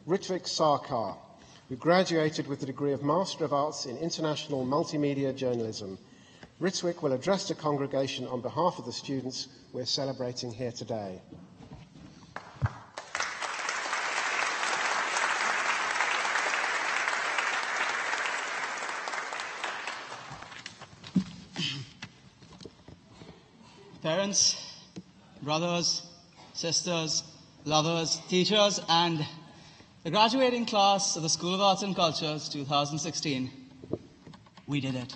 Ritwik Sarkar, who graduated with the degree of Master of Arts in International Multimedia Journalism. Ritwik will address the congregation on behalf of the students we're celebrating here today. Parents, brothers, sisters, lovers, teachers, and the graduating class of the School of Arts and Cultures 2016, we did it.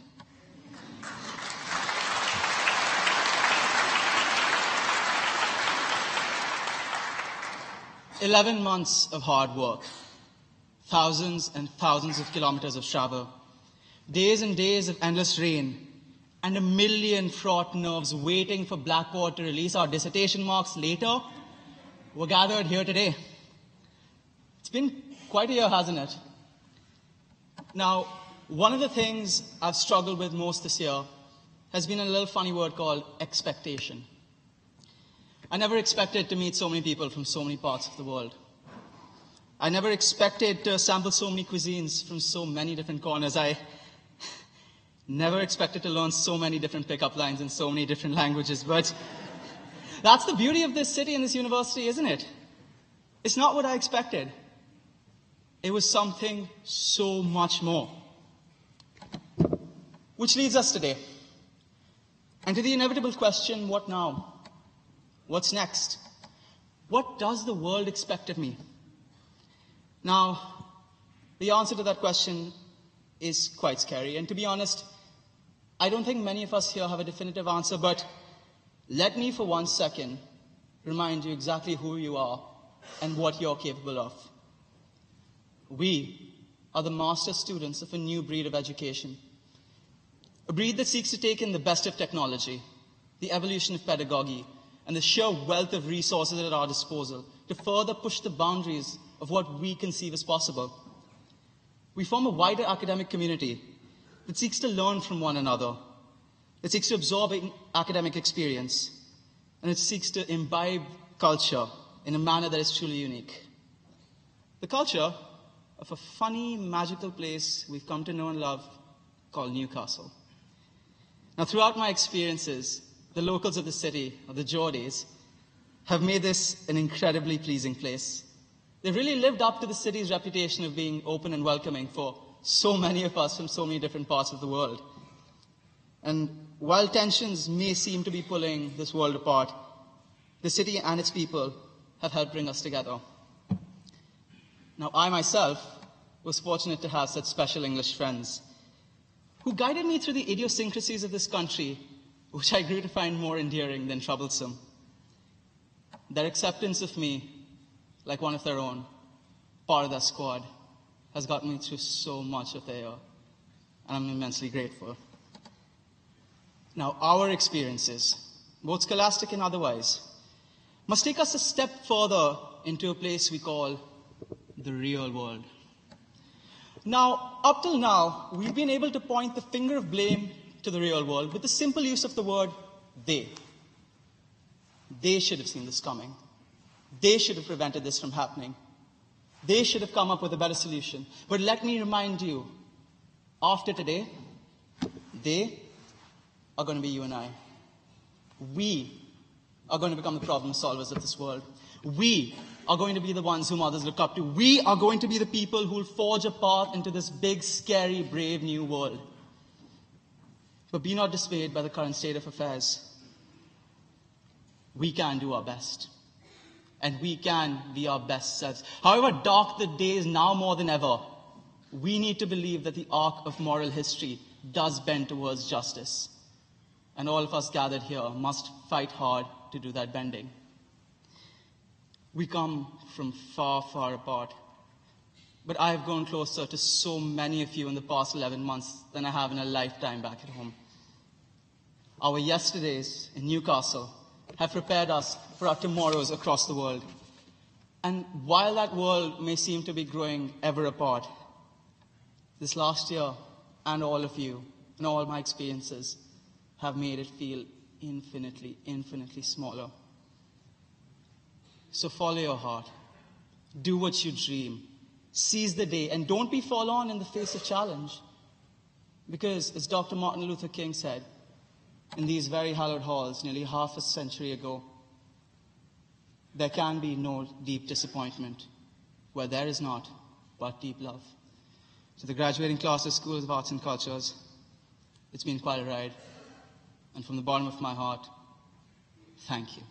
"11 months of hard work, thousands and thousands of kilometers of travel, days and days of endless rain, and a million fraught nerves waiting for Blackboard to release our dissertation marks later, we're gathered here today. It's been quite a year, hasn't it? Now, one of the things I've struggled with most this year has been a little funny word called expectation. I never expected to meet so many people from so many parts of the world. I never expected to sample so many cuisines from so many different corners. I never expected to learn so many different pickup lines in so many different languages. But that's the beauty of this city and this university, isn't it? It's not what I expected. It was something so much more. Which leads us today. And to the inevitable question, what now? What's next? What does the world expect of me? Now, the answer to that question is quite scary. And to be honest, I don't think many of us here have a definitive answer, but let me for 1 second remind you exactly who you are and what you're capable of. We are the master students of a new breed of education, a breed that seeks to take in the best of technology, the evolution of pedagogy, and the sheer wealth of resources at our disposal to further push the boundaries of what we conceive as possible. We form a wider academic community that seeks to learn from one another, that seeks to absorb academic experience, and it seeks to imbibe culture in a manner that is truly unique. The culture of a funny, magical place we've come to know and love called Newcastle. Now, throughout my experiences, the locals of the city, or the Geordies, have made this an incredibly pleasing place. They've really lived up to the city's reputation of being open and welcoming for so many of us from so many different parts of the world. And while tensions may seem to be pulling this world apart, the city and its people have helped bring us together. Now, I myself was fortunate to have such special English friends who guided me through the idiosyncrasies of this country, which I grew to find more endearing than troublesome. Their acceptance of me, like one of their own, part of their squad, has gotten me through so much of the year, and I'm immensely grateful. Now, our experiences, both scholastic and otherwise, must take us a step further into a place we call the real world. Now, up till now, we've been able to point the finger of blame to the real world with the simple use of the word they. They should have seen this coming. They should have prevented this from happening. They should have come up with a better solution. But let me remind you, after today, they are going to be you and I. We are going to become the problem solvers of this world. We are going to be the ones whom others look up to. We are going to be the people who will forge a path into this big, scary, brave new world. But be not dismayed by the current state of affairs. We can do our best. And we can be our best selves. However dark the day is now more than ever, we need to believe that the arc of moral history does bend towards justice. And all of us gathered here must fight hard to do that bending. We come from far, far apart. But I have grown closer to so many of you in the past 11 months than I have in a lifetime back at home. Our yesterdays in Newcastle have prepared us for our tomorrows across the world. And while that world may seem to be growing ever apart, this last year and all of you and all my experiences have made it feel infinitely, infinitely smaller. So follow your heart. Do what you dream. Seize the day and don't be forlorn in the face of challenge. Because, as Dr. Martin Luther King said, in these very hallowed halls nearly half a century ago, there can be no deep disappointment where there is not but deep love. To the graduating class of Schools of Arts and Cultures, it's been quite a ride. And from the bottom of my heart, thank you.